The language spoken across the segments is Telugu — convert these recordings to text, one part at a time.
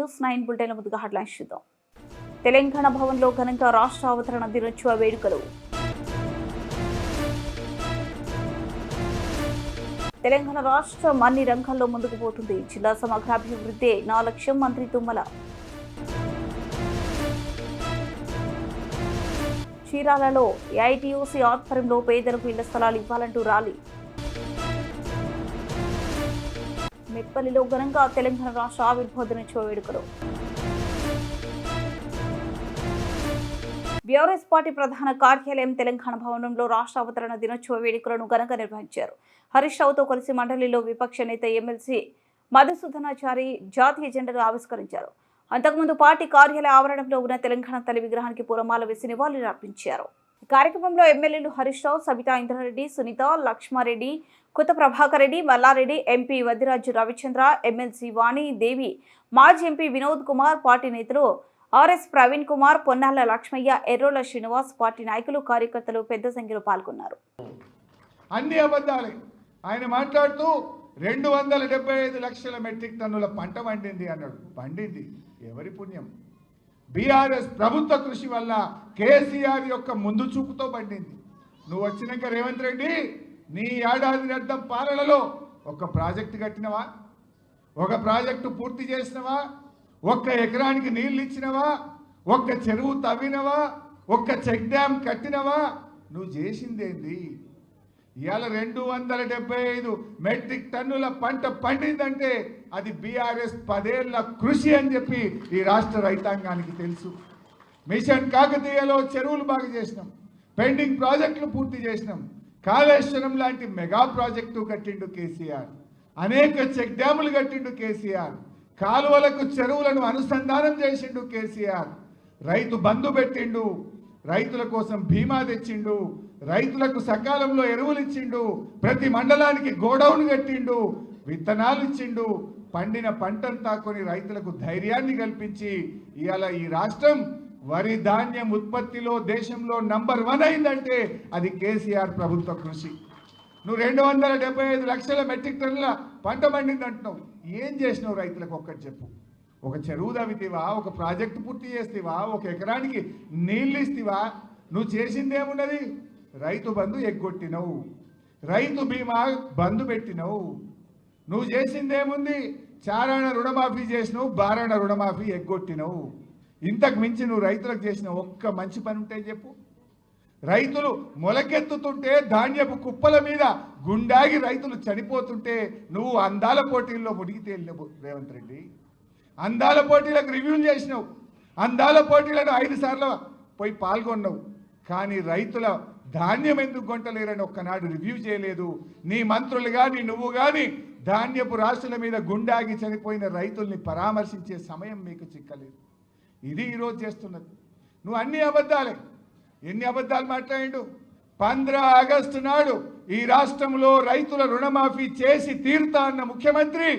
న్యూస్ 9 బులెటిన్ ముందుగా హెడ్లైన్స్ చూద్దాం. తెలంగాణ భవన్లో ఘనంగా రాష్ట్ర అవతరణ దినోత్సవ వేడుకలు. తెలంగాణ రాష్ట్రం అన్ని రంగాల్లో ముందుకు పోతుంది. జిల్లా సమగ్రాభివృద్ధి నా లక్ష్యం. మంత్రి తుమ్మల. చీరాలలో ఏఐటీయూసీ ఆధ్వర్యంలో పేదలకు ఇళ్ల స్థలాలు ఇవ్వాలంటూ ర్యాలీ. మెట్పల్లిలో ఘనంగా తెలంగాణ రాష్ట్ర ఆవిర్భావ దినోత్సవ వేడుకలు. బీఆర్ఎస్ పార్టీ ప్రధాన కార్యాలయం తెలంగాణ భవనంలో రాష్ట్ర అవతరణ దినోత్సవ వేడుకలను ఘనంగా నిర్వహించారు. హరీష్ రావుతో కలిసి మండలిలో విపక్ష నేత ఎమ్మెల్సీ మధుసూదనాచారి జాతీయ జెండాను ఆవిష్కరించారు. అంతకుముందు పార్టీ కార్యాలయ ఆవరణంలో ఉన్న తెలంగాణ తల్లి విగ్రహానికి పూలమాల వేసి నివాళులు అర్పించారు. ఈ కార్యక్రమంలో ఎమ్మెల్యేలు హరీష్ రావు, సబితా ఇంద్రారెడ్డి, సునీత, లక్ష్మారెడ్డి, కొత్త ప్రభాకర్ రెడ్డి, మల్లారెడ్డి, ఎంపీ వద్దిరాజు రవిచంద్ర, ఎమ్మెల్సీ వాణి దేవి, మాజీ ఎంపీ వినోద్ కుమార్, పార్టీ నేతలు ఆర్ఎస్ ప్రవీణ్ కుమార్, పొన్నాల లక్ష్మయ్య, ఎర్రోల శ్రీనివాస్, పార్టీ నాయకులు, కార్యకర్తలు పెద్ద సంఖ్యలో పాల్గొన్నారు. అన్ని అబద్ధాలే. ఆయన మాట్లాడుతూ 275 లక్షల మెట్రిక్ టన్నుల పంట పండింది అన్నాడు. పండింది ఎవరి పుణ్యం? బీఆర్ఎస్ ప్రభుత్వ కృషి వల్ల, కేసీఆర్ యొక్క ముందు చూపుతో పండింది. నువ్వు వచ్చినాక రేవంత్ రెడ్డి నీ ఏడాది అర్థం పాలనలో ఒక ప్రాజెక్టు కట్టినవా? ఒక ప్రాజెక్టు పూర్తి చేసినవా? ఒక్క ఎకరానికి నీళ్ళు ఇచ్చినవా? ఒక్క చెరువు తవ్వినవా? ఒక్క చెక్ డ్యామ్ కట్టినవా? నువ్వు చేసిందేంది? ఇవాళ 275 మెట్రిక్ టన్నుల పంట పండిందంటే అది బీఆర్ఎస్ 10 ఏళ్ల కృషి అని చెప్పి ఈ రాష్ట్ర రైతాంగానికి తెలుసు. మిషన్ కాకతీయలో చెరువులు బాగు చేసినాం, పెండింగ్ ప్రాజెక్టులు పూర్తి చేసినాం, కాళేశ్వరం లాంటి మెగా ప్రాజెక్టు కట్టిండు కేసీఆర్, అనేక చెక్ డ్యాములు కట్టిండు కేసీఆర్, కాలువలకు చెరువులను అనుసంధానం చేసిండు కేసీఆర్, రైతు బంధు పెట్టిండు, రైతుల కోసం బీమా తెచ్చిండు, రైతులకు సకాలంలో ఎరువులు ఇచ్చిండు, ప్రతి మండలానికి గోడౌన్ కట్టిండు, విత్తనాలు ఇచ్చిండు, పండిన పంటంతా కొని రైతులకు ధైర్యాన్ని కల్పించి ఇవాళ ఈ రాష్ట్రం వరి ధాన్యం ఉత్పత్తిలో దేశంలో నంబర్ 1 అయిందంటే అది కేసీఆర్ ప్రభుత్వ కృషి. నువ్వు 275 లక్షల మెట్రిక్ టన్నుల పంట పండిందంటున్నావు. ఏం చేసినావు రైతులకు ఒక్కటి చెప్పు. ఒక చెరువు తవ్వితేవా? ఒక ప్రాజెక్టు పూర్తి చేస్తేవా? ఒక ఎకరానికి నీళ్ళు ఇస్తేవా? నువ్వు చేసిందేమున్నది? రైతు బంధు ఎగ్గొట్టినవు, రైతు బీమా బంధు పెట్టినవు. నువ్వు చేసిందేముంది? చారాణ రుణమాఫీ చేసినావు, బారాణ రుణమాఫీ ఎగ్గొట్టినవు. ఇంతకు మించి నువ్వు రైతులకు చేసిన ఒక్క మంచి పని ఉంటే చెప్పు. రైతులు మొలకెత్తుతుంటే ధాన్యపు కుప్పల మీద గుండాగి రైతులు చనిపోతుంటే నువ్వు అందాల పోటీల్లో మునిగి తేలినవు రేవంత్ రెడ్డి. అందాల పోటీలకు రివ్యూలు చేసినావు, అందాల పోటీలను 5 సార్లు పోయి పాల్గొన్నావు. కానీ రైతుల ధాన్యం ఎందుకు కొంటలేరని ఒక్కనాడు రివ్యూ చేయలేదు. నీ మంత్రులు కానీ నువ్వు కానీ ధాన్యపు రాశుల మీద గుండాగి చనిపోయిన రైతుల్ని పరామర్శించే సమయం మీకు చిక్కలేదు. ఇది ఈరోజు చేస్తున్నది. నువ్వు అన్ని అబద్ధాలే. ఎన్ని అబద్ధాలు మాట్లాడిండు? 15 ఆగస్టు నాడు ఈ రాష్ట్రంలో రైతుల రుణమాఫీ చేసి తీరుతా అన్న ముఖ్యమంత్రి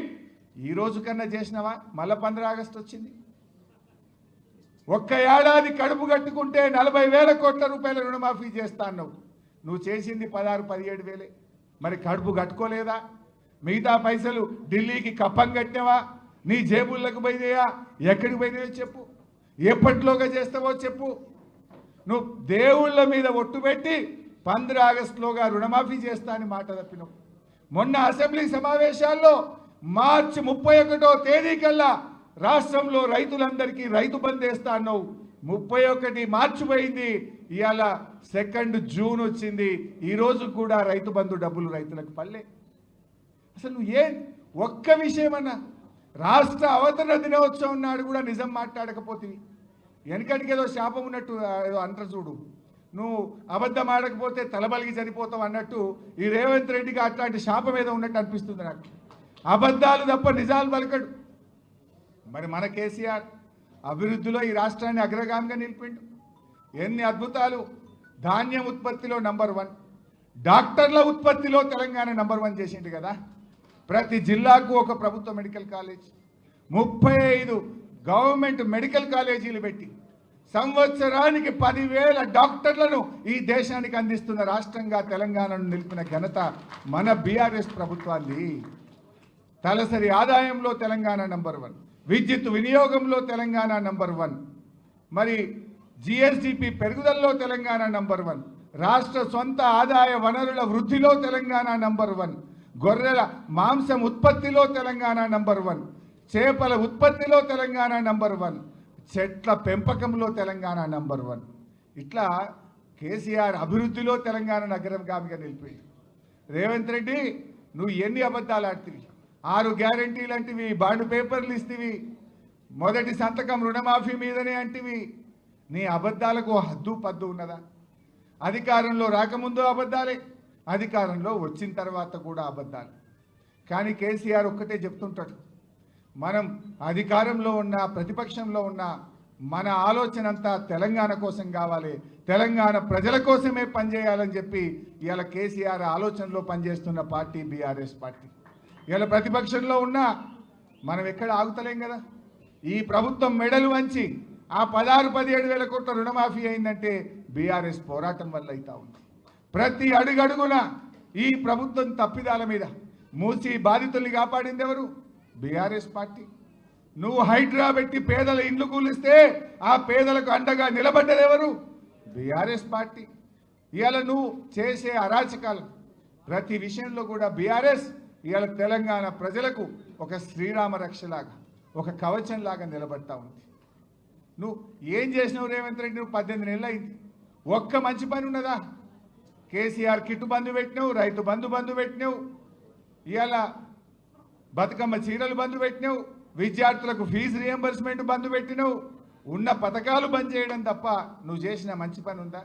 ఈ రోజు కన్నా చేసినావా? మళ్ళా 15 ఆగస్టు వచ్చింది. ఒక్క ఏడాది కడుపు కట్టుకుంటే 40,000 కోట్ల రూపాయల రుణమాఫీ చేస్తా అన్నావు. నువ్వు చేసింది 16-17 వేలే. మరి కడుపు కట్టుకోలేదా? మిగతా పైసలు ఢిల్లీకి కప్పం కట్టినవా? నీ జేబుల్లోకి పోయినాయా? ఎక్కడికి పోయినాయో చెప్పు. ఎప్పటిలోగా చేస్తావో చెప్పు. నువ్వు దేవుళ్ళ మీద ఒట్టు పెట్టి 15 ఆగస్టులోగా రుణమాఫీ చేస్తా అని మాట తప్పినావు. మొన్న అసెంబ్లీ సమావేశాల్లో మార్చి 31వ తేదీ కల్లా రాష్ట్రంలో రైతులందరికీ రైతు బంధు వేస్తా అన్నావు. 31 మార్చి పోయింది, ఇవాళ 2 జూన్ వచ్చింది. ఈరోజు కూడా రైతు బంధు డబ్బులు రైతులకు పల్లె. అసలు నువ్వు ఒక్క విషయమన్నా రాష్ట్ర అవతరణ దినోత్సవం నాడు కూడా నిజం మాట్లాడకపోతే వెనకటికి ఏదో శాపం ఉన్నట్టు ఏదో అంటారు చూడు, నువ్వు అబద్ధం ఆడకపోతే తలబలిగి చనిపోతావు అన్నట్టు ఈ రేవంత్ రెడ్డికి అట్లాంటి శాపం ఏదో ఉన్నట్టు అనిపిస్తుంది నాకు. అబద్ధాలు తప్ప నిజాలు పలకడు. మరి మన కేసీఆర్ అభివృద్ధిలో ఈ రాష్ట్రాన్ని అగ్రగామిగా నిలిపిండు. ఎన్ని అద్భుతాలు! ధాన్యం ఉత్పత్తిలో నంబర్ 1, డాక్టర్ల ఉత్పత్తిలో తెలంగాణ నంబర్ 1 చేసిండు కదా. ప్రతి జిల్లాకు ఒక ప్రభుత్వ మెడికల్ కాలేజ్, 35 గవర్నమెంట్ మెడికల్ కాలేజీలు పెట్టి సంవత్సరానికి 10,000 డాక్టర్లను ఈ దేశానికి అందిస్తున్న రాష్ట్రంగా తెలంగాణను నిలిపిన ఘనత మన బీఆర్ఎస్ ప్రభుత్వాన్ని. తలసరి ఆదాయంలో తెలంగాణ నంబర్ 1, విద్యుత్ వినియోగంలో తెలంగాణ నంబర్ 1, మరి జిఎస్డిపి పెరుగుదలలో తెలంగాణ నంబర్ 1, రాష్ట్ర సొంత ఆదాయ వనరుల వృద్ధిలో తెలంగాణ నంబర్ 1, గొర్రెల మాంసం ఉత్పత్తిలో తెలంగాణ నంబర్ 1, చేపల ఉత్పత్తిలో తెలంగాణ నంబర్ 1, చెట్ల పెంపకంలో తెలంగాణ నంబర్ 1. ఇట్లా కేసీఆర్ అభివృద్ధిలో తెలంగాణ నగరంగామిగా నిలిపింది. రేవంత్ రెడ్డి నువ్వు ఎన్ని అబద్ధాలు ఆడుతీవి? 6 గ్యారంటీలు అంటివి, బాండ్ పేపర్లు ఇస్తేవి, మొదటి సంతకం రుణమాఫీ మీదనే అంటివి. నీ అబద్ధాలకు హద్దు పద్దు ఉన్నదా? అధికారంలో రాకముందు అబద్ధాలే, అధికారంలో వచ్చిన తర్వాత కూడా అబద్ధాలు. కానీ కేసీఆర్ ఒక్కటే చెప్తుంటాడు, మనం అధికారంలో ఉన్న ప్రతిపక్షంలో ఉన్న మన ఆలోచన అంతా తెలంగాణ కోసం కావాలి, తెలంగాణ ప్రజల కోసమే పనిచేయాలని చెప్పి ఇవాళ కేసీఆర్ ఆలోచనలో పనిచేస్తున్న పార్టీ బీఆర్ఎస్ పార్టీ. ఇవాళ ప్రతిపక్షంలో ఉన్నా మనం ఎక్కడ ఆగుతలేం కదా. ఈ ప్రభుత్వం మెడలు వంచి ఆ 16-17 వేల కోట్ల రుణమాఫీ అయిందంటే బీఆర్ఎస్ పోరాటం వల్ల అవుతా ఉంది. ప్రతి అడుగడుగున ఈ ప్రభుత్వం తప్పిదాల మీద మూసి బాధితుల్ని కాపాడింది ఎవరు? BRS party. నువ్వు హైడ్రా పెట్టి పేదల ఇండ్లు కూలిస్తే ఆ పేదలకు అండగా నిలబడ్డది ఎవరు? BRS party. ఇవాళ నువ్వు చేసే అరాచకాలు ప్రతి విషయంలో కూడా బీఆర్ఎస్ ఇవాళ తెలంగాణ ప్రజలకు ఒక శ్రీరామ రక్షలాగా, ఒక కవచంలాగా నిలబడతా ఉంది. నువ్వు ఏం చేసినావు రేవంత్ రెడ్డి? నువ్వు 18 నెలలు అయింది, ఒక్క మంచి పని ఉన్నదా? కేసీఆర్ కిట్టు బంధు పెట్టినావు, రైతు బంధు పెట్టినావు, ఇవాళ బతుకమ్మ చీరలు బంధు పెట్టినావు, విద్యార్థులకు ఫీజు రియంబర్స్మెంట్ బంధు పెట్టినావు. ఉన్న పథకాలు బంద్ చేయడం తప్ప నువ్వు చేసిన మంచి పని ఉందా?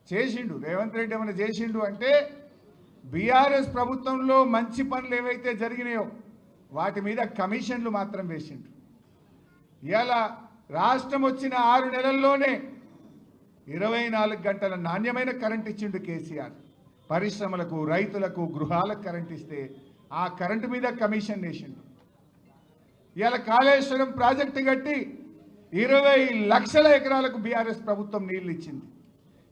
చేసిండు రేవంత్ రెడ్డి. ఏమైనా చేసిండు అంటే బీఆర్ఎస్ ప్రభుత్వంలో మంచి పనులు ఏవైతే జరిగినాయో వాటి మీద కమిషన్లు మాత్రం వేసిండు. ఇవాళ రాష్ట్రం వచ్చిన 6 నెలల్లోనే 24 గంటల నాణ్యమైన కరెంట్ ఇచ్చిండు కేసీఆర్. పరిశ్రమలకు, రైతులకు, గృహాలకు కరెంట్ ఇస్తే ఆ కరెంటు మీద కమిషన్ వేసిండు. ఇవాళ కాళేశ్వరం ప్రాజెక్టు కట్టి 20 లక్షల ఎకరాలకు బీఆర్ఎస్ ప్రభుత్వం నీళ్లు ఇచ్చింది.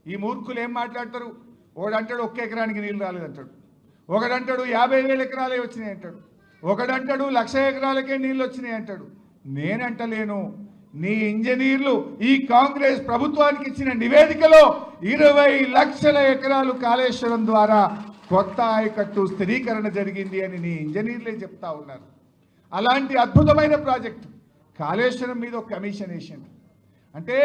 ఈ మూర్ఖులు ఏం మాట్లాడతారు? ఒకడంటాడు 1 ఎకరానికి నీళ్ళు రాలేదంటాడు, ఒకడంటాడు 50,000 ఎకరాలే వచ్చినాయి అంటాడు, ఒకడంటాడు 1,00,000 ఎకరాలకే నీళ్ళు వచ్చినాయి అంటాడు. నేనంటలేను, నీ ఇంజనీర్లు ఈ కాంగ్రెస్ ప్రభుత్వానికి ఇచ్చిన నివేదికలో 20 లక్షల ఎకరాలు కాళేశ్వరం ద్వారా కొత్త ఆయకట్టు స్థిరీకరణ జరిగింది అని నీ ఇంజనీర్లే చెప్తా ఉన్నారు. అలాంటి అద్భుతమైన ప్రాజెక్టు కాళేశ్వరం మీద ఒక కమిషన్ వేసిండు. అంటే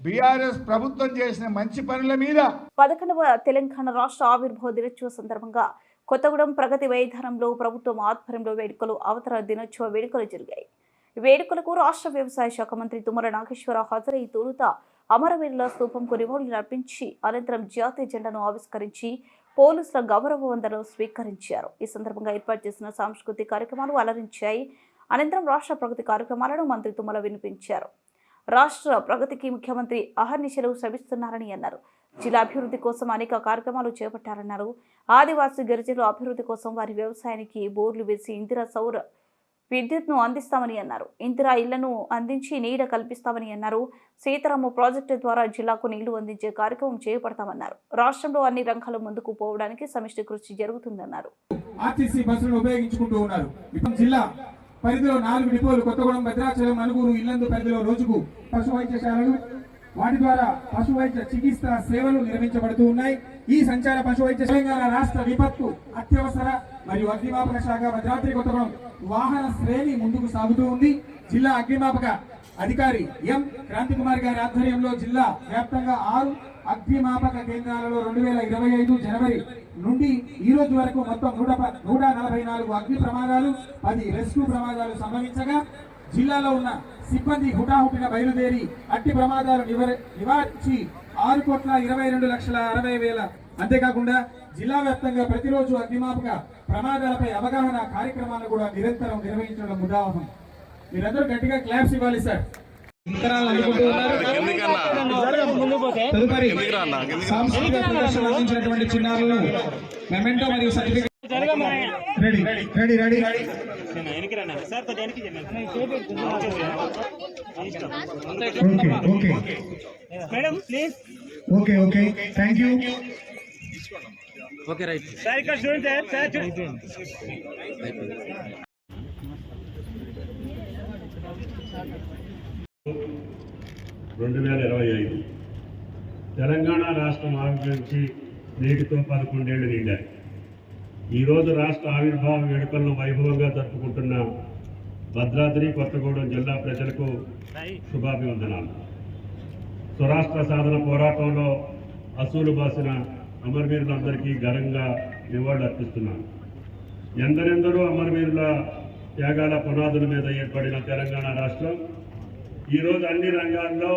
బీఆర్ఎస్ ప్రభుత్వం చేసిన మంచి పనుల మీద 11వ తెలంగాణ రాష్ట్ర ఆవిర్భావ దినోత్సవ సందర్భంగా కొత్తగూడెం ప్రగతి మైదానంలో ప్రభుత్వం ఆధ్వర్యంలో వేడుకలు, అవతరణ దినోత్సవ వేడుకలు జరిగాయి. ఈ వేడుకలకు రాష్ట్ర వ్యవసాయ శాఖ మంత్రి తుమ్మల నాగేశ్వరరావు హాజరై తొలుత అమరవీరుల స్తూపంకు నివాళులు అర్పించి అనంతరం జాతీయ జెండాను ఆవిష్కరించి పోలీసుల గౌరవ వందనం స్వీకరించారు. ఈ సందర్భంగా ఏర్పాటు చేసిన సాంస్కృతిక కార్యక్రమాలు అలరించాయి. అనంతరం రాష్ట్ర ప్రగతి కార్యక్రమాలను మంత్రి తుమ్మల వినిపించారు. రాష్ట్ర ప్రగతికి ముఖ్యమంత్రి అహర్నిశలు శ్రమిస్తున్నారని అన్నారు. జిల్లా అభివృద్ధి కోసం అనేక కార్యక్రమాలు చేపట్టారన్నారు. ఆదివాసీ గిరిజనుల అభివృద్ధి కోసం వారి వ్యవసాయానికి బోర్లు వేసి ఇందిరా సౌర విద్యుత్ను అందిస్తామని అన్నారు. ఇందిరా ఇళ్లను అందించి నీడ కల్పిస్తామని అన్నారు. సీతారామ ప్రాజెక్టు ద్వారా జిల్లాకు నీళ్లు అందించే కార్యక్రమం చేపడతామన్నారు. రాష్ట్రంలో అన్ని రంగాలు ముందుకు పోవడానికి సమిష్టి కృషి జరుగుతుందన్నారు. ఆర్టీసీ బస్సులను ఉపయోగించుకుంటూ ఉన్నారు. జిల్లా పరిధిలో 4 డిపోలు కొత్తగూడెం, భద్రాచలం, మనుగూరు, ఇల్లందు పరిధిలో రోజుకు పశు వైద్యశాలలు, వాటి ద్వారా పశు వైద్య చికిత్స సేవలు నిర్వహించబడుతూ ఉన్నాయి. ఈ సంచార పశు వైద్య తెలంగాణ రాష్ట్ర విపత్తు, అత్యవసర మరియు అగ్నిమాపక శాఖ భద్రాద్రి కొత్తగూడెం వాహన శ్రేణి ముందుకు సాగుతూ ఉంది. జిల్లా అగ్నిమాపక అధికారి ఎం క్రాంతి కుమార్ గారి ఆధ్వర్యంలో జిల్లా వ్యాప్తంగా 6 అగ్నిమాపక కేంద్రాలలో 2025 జనవరి నుండి ఈ రోజు వరకు మొత్తం 144 అగ్ని ప్రమాదాలు, 10 రెస్క్యూ ప్రమాదాలు సంభవించగా జిల్లాలో ఉన్న సిబ్బంది హుటాహుటిన బయలుదేరి అట్టి ప్రమాదాలు నివారించి 6,22,60,000. అంతేకాకుండా జిల్లా వ్యాప్తంగా ప్రతిరోజు అగ్నిమాపక ప్రమాదాలపై అవగాహన కార్యక్రమాలను కూడా నిరంతరం నిర్వహించడం ముదావహం. మీరందరూ గట్టిగా క్లాప్స్ ఇవ్వాలి సార్. తదుపరి సాంస్కృతిక ప్రదర్శన అందించినటువంటి చిన్నారులను మెమెంటో మరియు certificate ready okay thank you. Okay right sir ఇక్కడ చూడండి సార్ 2025 తెలంగాణ రాష్ట్రం ఆవిర్భవించి నేటితో 11 ఏళ్లు నిండాయి. ఈరోజు రాష్ట్ర ఆవిర్భావ వేడుకలను వైభవంగా జరుపుకుంటున్న భద్రాద్రి కొత్తగూడెం జిల్లా ప్రజలకు శుభాభివందనాలు. స్వరాష్ట్ర సాధన పోరాటంలో అసూలు బాసిన అమరవీరులందరికీ ఘనంగా నివాళులు అర్పిస్తున్నాను. ఎందరెందరో అమరవీరుల త్యాగాల పునాదుల మీద ఏర్పడిన తెలంగాణ రాష్ట్రం ఈరోజు అన్ని రంగాల్లో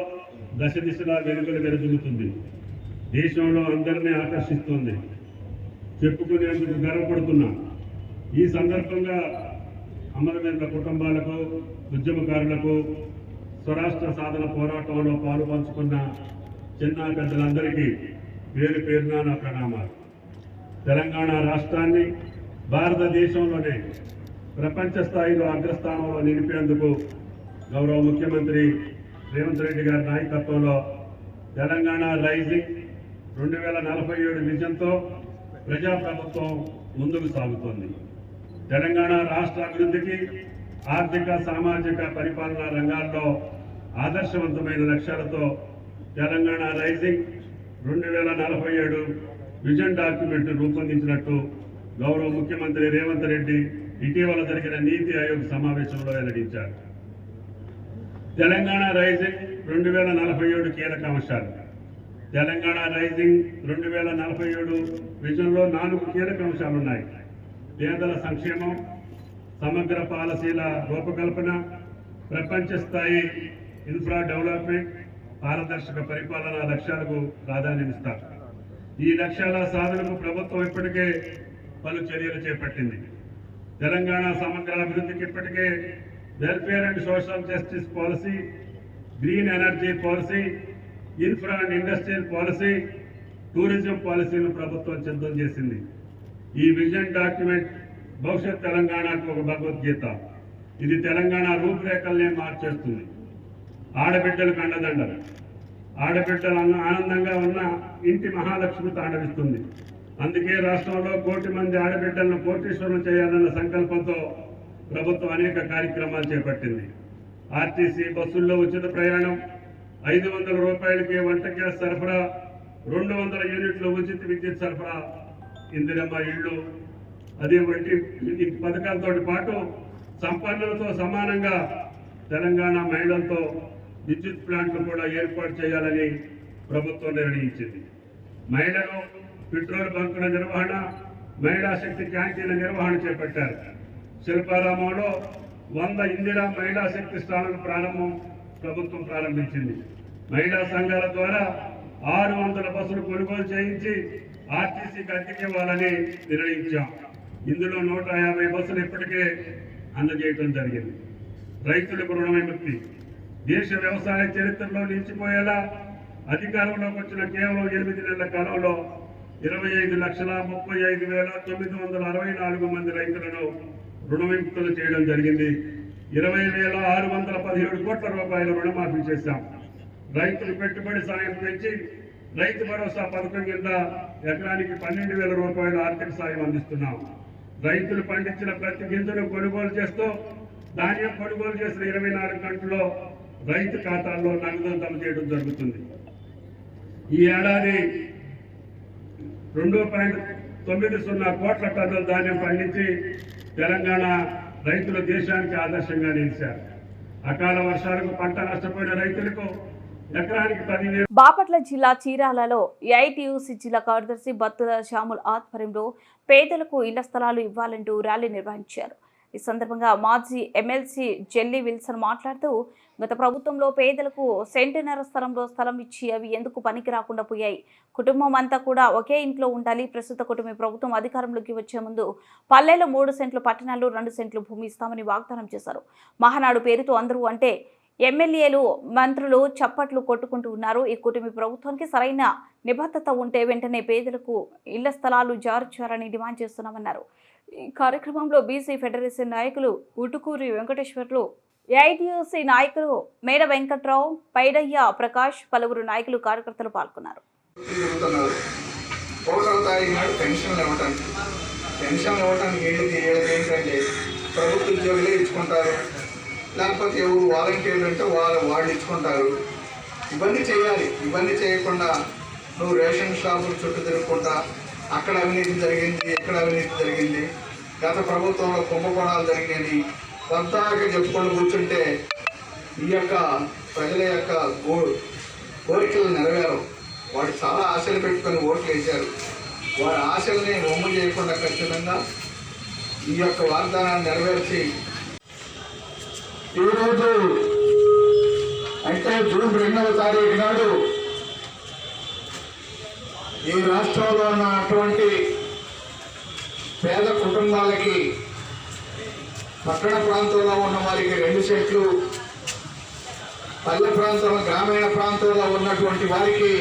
దశ దిశలా వెలుగులు వెలుగుతుంది. దేశంలో అందరినీ ఆకర్షిస్తుంది. చెప్పుకునేందుకు గర్వపడుతున్నాం. ఈ సందర్భంగా అమరవీరుల కుటుంబాలకు, ఉద్యమకారులకు, స్వరాష్ట్ర సాధన పోరాటంలో పాలు పంచుకున్న చిన్న పెద్దలందరికీ పేరు పేరున నా ప్రణామాలు. తెలంగాణ రాష్ట్రాన్ని భారతదేశంలోనే ప్రపంచ స్థాయిలో అగ్రస్థానంలో నిలిపేందుకు గౌరవ ముఖ్యమంత్రి రేవంత్ రెడ్డి గారి నాయకత్వంలో తెలంగాణ రైజింగ్ 2047 విజన్తో ప్రజాప్రభుత్వం ముందుకు సాగుతోంది. తెలంగాణ రాష్ట్ర అభివృద్ధికి ఆర్థిక, సామాజిక, పరిపాలనా రంగాల్లో ఆదర్శవంతమైన లక్ష్యాలతో తెలంగాణ రైజింగ్ 2047 విజన్ డాక్యుమెంట్ రూపొందించినట్టు గౌరవ ముఖ్యమంత్రి రేవంత్ రెడ్డి ఇటీవల జరిగిన నీతి ఆయోగ్ సమావేశంలో వెల్లడించారు. తెలంగాణ రైజింగ్ 2047 కీలక అంశాలు. తెలంగాణ రైజింగ్ 2047 విజన్లో 4 కీలక అంశాలు ఉన్నాయి. పేదల సంక్షేమం, సమగ్ర పాలసీల రూపకల్పన, ప్రపంచ స్థాయి ఇన్ఫ్రా డెవలప్మెంట్, పారదర్శక పరిపాలనా లక్ష్యాలకు ప్రాధాన్యమిస్తారు. ఈ లక్ష్యాల సాధనకు ప్రభుత్వం ఇప్పటికే పలు చర్యలు చేపట్టింది. తెలంగాణ సమగ్ర అభివృద్ధికి ఇప్పటికే welfare and social justice policy, green energy policy, infra and industrial policy, tourism పాలసీలను ప్రభుత్వం సిద్ధం చేసింది. ఈ విజన్ డాక్యుమెంట్ భవిష్యత్ తెలంగాణకు ఒక భగవద్గీత. ఇది తెలంగాణ రూపురేఖల్నే మార్చేస్తుంది. ఆడబిడ్డలకు అండదండలు, ఆడబిడ్డలు ఆనందంగా ఉన్న ఇంటి మహాలక్ష్మి తాండవిస్తుంది. అందుకే రాష్ట్రంలో 1 కోటి మంది ఆడబిడ్డలను కోటీశ్వరం చేయాలన్న సంకల్పంతో ప్రభుత్వం అనేక కార్యక్రమాలు చేపట్టింది. ఆర్టీసీ బస్సుల్లో ఉచిత ప్రయాణం, 500 రూపాయలకే వంట గ్యాస్ సరఫరా, 200 యూనిట్ల ఉచిత విద్యుత్ సరఫరా, ఇందిరమ్మ ఇళ్ళు, అదే వంటి పథకాలతో పాటు సంపన్నులతో సమానంగా తెలంగాణ మహిళలతో విద్యుత్ ప్లాంట్లు కూడా ఏర్పాటు చేయాలని ప్రభుత్వం నిర్ణయించింది. మహిళలు పెట్రోల్ బంకుల నిర్వహణ, మహిళా శక్తి క్యాంటీన్ల నిర్వహణ చేపట్టారు. శిల్పారామంలో 100 ఇందిరా మహిళా శక్తి స్టాళ్లను ప్రభుత్వం ప్రారంభించింది. మహిళా సంఘాల ద్వారా 600 బస్సులు కొనుగోలు చేయించి ఆర్టీసీకి అద్దెకివ్వాలని నిర్ణయించాం. ఇందులో 150 బస్సులు ఇప్పటికే అందజేయడం జరిగింది. రైతులకు రుణ విముక్తి. దేశ వ్యవసాయ చరిత్రలో నిలిచిపోయేలా అధికారంలోకి వచ్చిన కేవలం 8 నెలల కాలంలో 25,35,964 మంది రైతులను రుణ విముక్తులు చేయడం జరిగింది. 20,617 కోట్ల రూపాయల రుణమాఫీ చేశాం. రైతులు పెట్టుబడి సాయం పెంచి రైతు భరోసా పథకం కింద ఎకరానికి 12,000 రూపాయల ఆర్థిక సాయం అందిస్తున్నాం. రైతులు పండించిన ప్రతి గింజను కొనుగోలు చేస్తూ ధాన్యం కొనుగోలు చేసిన 24 గంటల్లో రైతు ఖాతాల్లో నగదు జమ చేయడం జరుగుతుంది. ఈ ఏడాది 2.90 కోట్ల టన్నుల ధాన్యం పండించి తెలంగాణ రైతుల దేశానికి ఆదర్శంగా నిలిచారు. అకాల వర్షాలకు పంట నష్టపోయిన రైతులకు ఎకరానికి 10,000. బాపట్ల జిల్లా చీరాలలో ఏఐటీయూసీ జిల్లా కార్యదర్శి బత్తుల శ్యాముల్ ఆధ్వర్యంలో పేదలకు ఇళ్ల స్థలాలు ఇవ్వాలంటూ ర్యాలీ నిర్వహించారు. ఈ సందర్భంగా మాజీ ఎమ్మెల్సీ జెల్లీ విల్సన్ మాట్లాడుతూ గత ప్రభుత్వంలో పేదలకు సెంటున్నర స్థలంలో స్థలం ఇచ్చి అవి ఎందుకు పనికి రాకుండా పోయాయి. కుటుంబం అంతా కూడా ఒకే ఇంట్లో ఉండాలి. ప్రస్తుత కుటుంబ ప్రభుత్వం అధికారంలోకి వచ్చే ముందు పల్లెలో 3 సెంట్లు, పట్టణాల్లో 2 సెంట్లు భూమి ఇస్తామని వాగ్దానం చేశారు. మహానాడు పేరుతో అందరూ అంటే ఎమ్మెల్యేలు, మంత్రులు చప్పట్లు కొట్టుకుంటూ ఉన్నారు. ఈ కుటుంబ ప్రభుత్వానికి సరైన నిబద్ధత ఉంటే వెంటనే పేదలకు ఇళ్ల స్థలాలు జారీ చేయాలని డిమాండ్ చేస్తున్నామన్నారు. ఈ కార్యక్రమంలో బీసీ ఫెడరేషన్ నాయకులు ఉటుకూరి వెంకటేశ్వర్లు, ఏఐటీయూసీ నాయకులు మేడ వెంకట్రావు, పైడయ్య ప్రకాష్, పలువురు నాయకులు, కార్యకర్తలు పాల్గొన్నారు. పెన్షన్ ఇవ్వడానికి ఏంటంటే ప్రభుత్వ ఉద్యోగులే ఇచ్చుకుంటారు, లేకపోతే ఎవరు వాలంటీర్లు అంటే వాళ్ళు ఇచ్చుకుంటారు. ఇవన్నీ చేయాలి. ఇవన్నీ చేయకుండా నువ్వు రేషన్ షాపుల చుట్టూ తిరుగుకుంటా అక్కడ అవినీతి జరిగింది, ఇక్కడ అవినీతి జరిగింది, గత ప్రభుత్వంలో కుంభకోణాలు జరిగినాయని కొంతవరకు చెప్పుకొని కూర్చుంటే ఈ యొక్క ప్రజల యొక్క కోరికలు నెరవేరవు. వాడు చాలా ఆశలు పెట్టుకొని ఓట్లు వేశారు. వారి ఆశల్ని ఒమ్ము చేయకుండా ఖచ్చితంగా ఈ యొక్క వాగ్దానాన్ని నెరవేర్చి ఈరోజు అంటే జూన్ 2వ తారీఖు నాడు ఈ రాష్ట్రంలో ఉన్నటువంటి పేద కుటుంబాలకి, పట్టణ ప్రాంతంలో ఉన్న వారికి 2 సెంట్లు, పల్లె ప్రాంతంలో గ్రామీణ ప్రాంతంలో ఉన్నటువంటి వారికి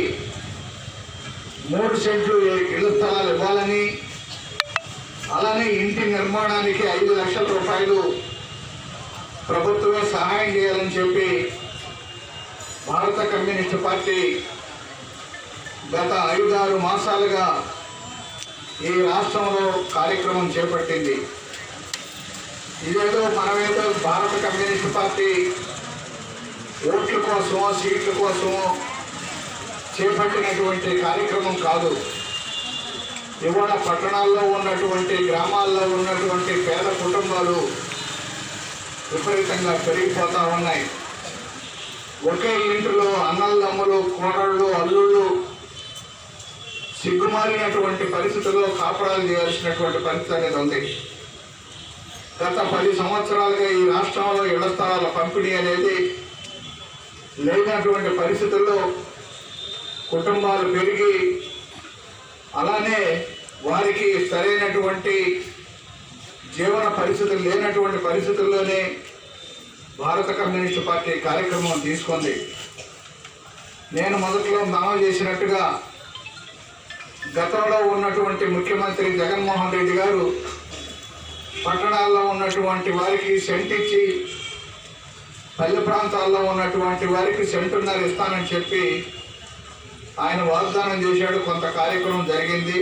3 సెంట్లు ఇళ్ల స్థలాలు ఇవ్వాలని, అలానే ఇంటి నిర్మాణానికి 5 లక్షల రూపాయలు ప్రభుత్వమే సహాయం చేయాలని చెప్పి భారత కమ్యూనిస్టు పార్టీ గత 5-6 మాసాలుగా ఈ రాష్ట్రంలో కార్యక్రమం చేపట్టింది. ఇదేదో మనమేదో భారత కమ్యూనిస్టు పార్టీ ఓట్ల కోసమో సీట్ల కోసమో చేపట్టినటువంటి కార్యక్రమం కాదు. ఇవాళ పట్టణాల్లో ఉన్నటువంటి, గ్రామాల్లో ఉన్నటువంటి పేద కుటుంబాలు విపరీతంగా పెరిగిపోతూ ఉన్నాయి. ఒకే ఇంటిలో అన్నలమ్ములు, కోడళ్ళు, అల్లుళ్ళు సిగ్గుమారినటువంటి పరిస్థితుల్లో కాపురాలు చేయాల్సినటువంటి పరిస్థితి అనేది ఉంది. గత 10 సంవత్సరాలుగా ఈ రాష్ట్రంలో ఇళ్ల స్థలాల పంపిణీ అనేది లేనటువంటి పరిస్థితుల్లో కుటుంబాలు పెరిగి, అలానే వారికి సరైనటువంటి జీవన పరిస్థితులు లేనటువంటి పరిస్థితుల్లోనే భారత కమ్యూనిస్టు పార్టీ కార్యక్రమం తీసుకుంది. నేను మొదట్లో మనవి చేసినట్టుగా గతంలో ఉన్నటువంటి ముఖ్యమంత్రి జగన్మోహన్ రెడ్డి గారు పట్టణాల్లో ఉన్నటువంటి వారికి సెంట్ ఇచ్చి, పల్లె ప్రాంతాల్లో ఉన్నటువంటి వారికి సెంటున్నర ఇస్తానని చెప్పి ఆయన వాగ్దానం చేశాడు. కొంత కార్యక్రమం జరిగింది,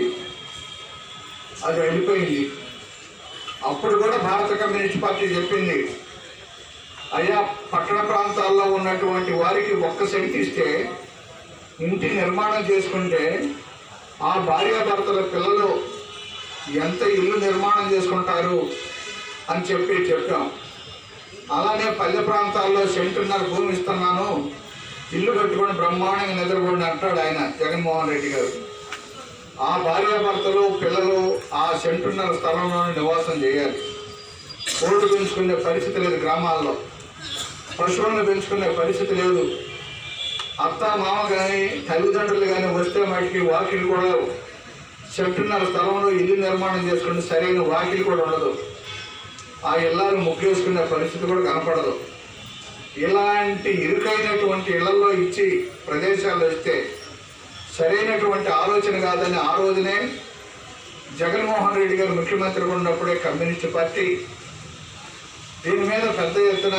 అది వెళ్ళిపోయింది. అప్పుడు కూడా భారత కమ్యూనిస్ట్ పార్టీ చెప్పింది, అయ్యా పట్టణ ప్రాంతాల్లో ఉన్నటువంటి వారికి 1 సెంట్ ఇస్తే ఇంటి నిర్మాణం చేసుకుంటే ఆ భార్యాభర్తల పిల్లలు ఎంత ఇల్లు నిర్మాణం చేసుకుంటారు అని చెప్పాం. అలానే పల్లె ప్రాంతాల్లో సెంటున్నర భూమి ఇస్తున్నాను, ఇల్లు కట్టుకొని బ్రహ్మాండంగా నిద్రపోండి అంటాడు ఆయన జగన్మోహన్ రెడ్డి గారు. ఆ భార్యాభర్తలు, పిల్లలు ఆ సెంటున్నర స్థలంలోనే నివాసం చేయాలి. కోళ్ళు పెంచుకునే పరిస్థితి లేదు, గ్రామాల్లో పశువులను పెంచుకునే పరిస్థితి లేదు. అత్త మామ కానీ తల్లిదండ్రులు కానీ వస్తే మటుకి వాకిలు కూడా సెంటున్నర స్థలంలో ఇల్లు నిర్మాణం చేసుకుంటే సరైన వాకిలు కూడా ఉండదు. ఆ ఇళ్ళను ముగ్గేసుకునే పరిస్థితి కూడా కనపడదు. ఇలాంటి ఇరుకైనటువంటి ఇళ్లలో ఇచ్చి ప్రదేశాలు ఇస్తే సరైనటువంటి ఆలోచన కాదని ఆ రోజునే జగన్మోహన్ రెడ్డి గారు ముఖ్యమంత్రిగా ఉన్నప్పుడే కమ్యూనిస్టు పార్టీ దీని మీద పెద్ద ఎత్తున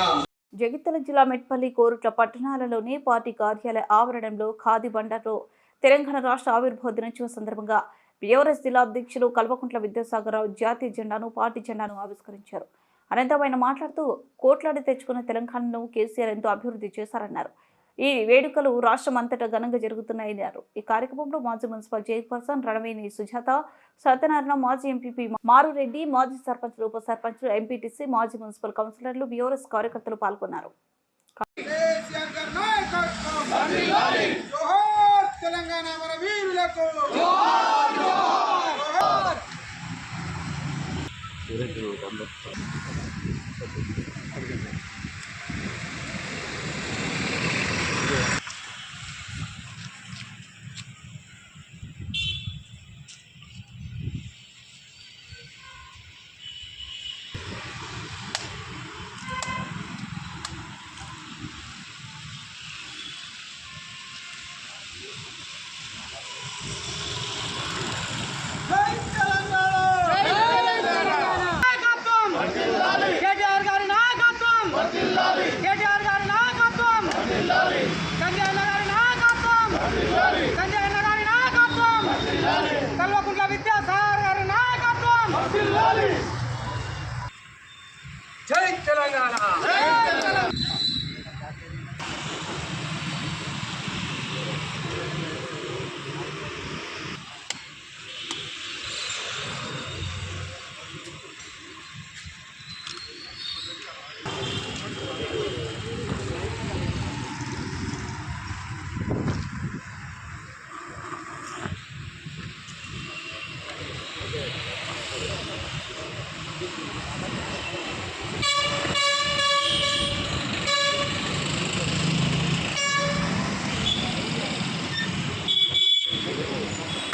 జగిత్యాల జిల్లా మెట్పల్లి, కోరుట్ల పట్టణాలలోని పార్టీ కార్యాలయ ఆవరణంలో ఖాదీ బండర్లో తెలంగాణ రాష్ట్ర ఆవిర్భావ దినోత్సవం సందర్భంగా బీఆర్ఎస్ జిల్లా అధ్యక్షులు కల్వకుంట్ల విద్యాసాగరరావు జాతీయ జెండాను, పార్టీ జెండాను ఆవిష్కరించారు. అనంతరం ఆయన మాట్లాడుతూ కోట్లాడి తెచ్చుకున్న తెలంగాణను కేసీఆర్ ఎంతో అభివృద్ధి చేశారన్నారు. ఈ వేడుకలు రాష్ట్రం అంతటా ఘనంగా జరుగుతున్నాయన్నారు. ఈ కార్యక్రమంలో మాజీ మున్సిపల్ చైర్పర్సన్ రణవేణి సుజాత, సత్యనారాయణ, మాజీ ఎంపీపీ మారురెడ్డి, మాజీ సర్పంచ్లు, ఉప సర్పంచ్లు, ఎంపీటీసీ, మాజీ మున్సిపల్ కౌన్సిలర్లు, బీఆర్ఎస్ కార్యకర్తలు పాల్గొన్నారు. కల్వకుంట్ల విద్యాసాగర్ నాయకత్వం, జై తెలంగాణ.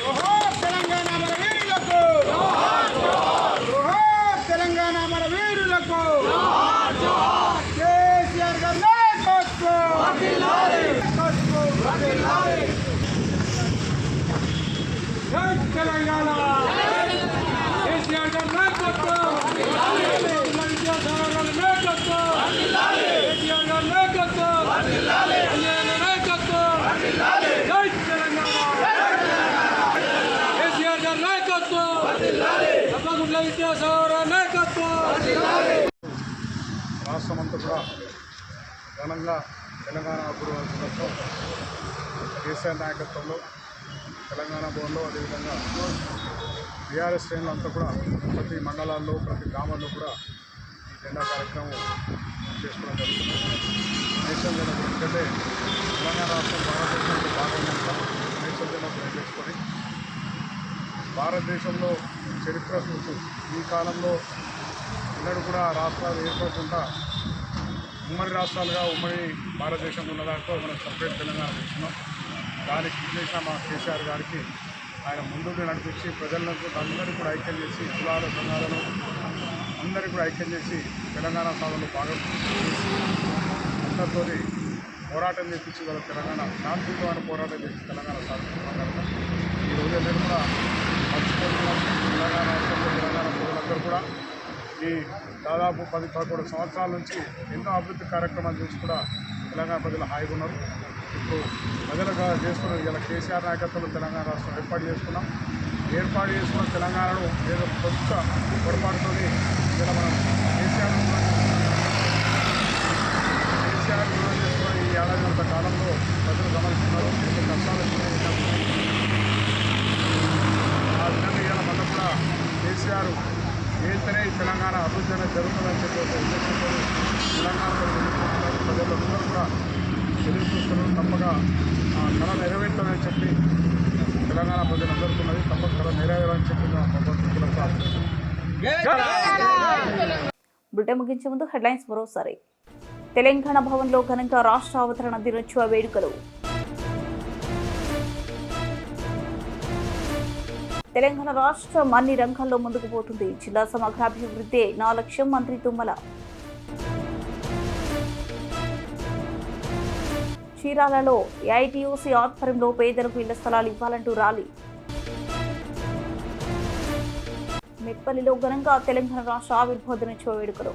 జోహార్ తెలంగాణ మన వీరులకు జోహార్ తెలంగాణ మన వీరులకు కేసీఆర్ గారి నాయకత్వం జై తెలంగాణ కేసీఆర్ గారి నాయకత్వం విద్యాసాగర్ గారి నాయకత్వం కేసీఆర్ గారి నాయకత్వం నాయకత్వం జై తెలంగాణ కేసీఆర్ గారి నాయకత్వం తప్పకుండా విద్యాసాగర్ నాయకత్వం రాష్ట్రమంతా కూడా ఘనంగా తెలంగాణ దినోత్సవం కేసీఆర్ నాయకత్వంలో తెలంగాణ భవన్లో అదేవిధంగా బీఆర్ఎస్ శ్రేణులంతా కూడా ప్రతి మండలాల్లో ప్రతి గ్రామాల్లో కూడా ఈ జెండా కార్యక్రమం చేసుకోవడం జరుగుతుంది. నేషనల్ జెండా ఎందుకంటే తెలంగాణ రాష్ట్రం భారతదేశంలో భాగంగా నేషనల్ జెండా చేసుకొని భారతదేశంలో చరిత్ర చూస్తూ ఈ కాలంలో ఎన్నడూ కూడా రాష్ట్రాలు ఏర్పడకుండా ఉమ్మడి రాష్ట్రాలుగా ఉమ్మడి భారతదేశంలో ఉన్న దాంట్లో మనం సపరేట్ తెలంగాణ తీసుకున్నాం. దానికి కృషి చేసిన మా కేసీఆర్ గారికి ఆయన ముందుండి నడిపించి ప్రజలకు అందరినీ కూడా ఐక్యం చేసి కులాల సంఘాలను అందరినీ కూడా ఐక్యం చేసి తెలంగాణ సాధనలో భాగం అందరితో పోరాటం చేపించి వాళ్ళ తెలంగాణ శాంతియుతమైన పోరాటం చేసి తెలంగాణ సాధించిన ఈరోజు అందరూ కూడా మర్చిపోతున్నాం. తెలంగాణ రాష్ట్రంలో తెలంగాణ ప్రజలందరూ కూడా ఈ దాదాపు 10-11 సంవత్సరాల నుంచి ఎన్నో అభివృద్ధి కార్యక్రమాలు చేసి కూడా తెలంగాణ ప్రజలు హాయిగా ఉన్నారు. ఇప్పుడు ప్రజలుగా చేస్తున్న ఇలా కేసీఆర్ నాయకత్వంలో తెలంగాణ రాష్ట్రం ఏర్పాటు చేసుకున్న తెలంగాణను ఏదో కొత్త పొరపాటుతో ఇలా మనం కేసీఆర్ విరోధం చేస్తున్న ఈ ఏడాదినంత కాలంలో ప్రజలు గమనిస్తున్నారు. ఎన్నో కష్టాలు ఆ విధంగా ఇలా మనం కూడా కేసీఆర్ ఏదైతేనే ఈ తెలంగాణ అభివృద్ధి అనేది జరుగుతుందని చెప్పి ఒక ఉద్దేశంతో తెలంగాణలో ప్రజలందరూ కూడా ఎదురు చూస్తున్నారు. తప్పక కళ నెరవేర్తామని చెప్పి తెలంగాణ ప్రజలందరికీ ఉన్నది. తప్పక కళ నెరవేరాలని చెప్పి భగవంతులకు ప్రార్థిస్తున్నాం. బులెటిన్ ముగించే ముందు హెడ్లైన్స్ మరోసారి. తెలంగాణ భవన్లో ఘనంగా రాష్ట్ర అవతరణ దినోత్సవ వేడుకలు. తెలంగాణ రాష్ట్రం అన్ని రంగాల్లో ముందుకు పోతుంది. జిల్లా సమగ్రాభివృద్ధి నా లక్ష్యం. మంత్రి తుమ్మల. చీరాలలో ఏఐటీయూసీ ఆధ్వర్యంలో పేదలకు ఇళ్ల స్థలాలు ఇవ్వాలంటూ ర్యాలీ. మెట్పల్లిలో ఘనంగా తెలంగాణ రాష్ట్ర ఆవిర్భావ దినోత్సవ వేడుకలు.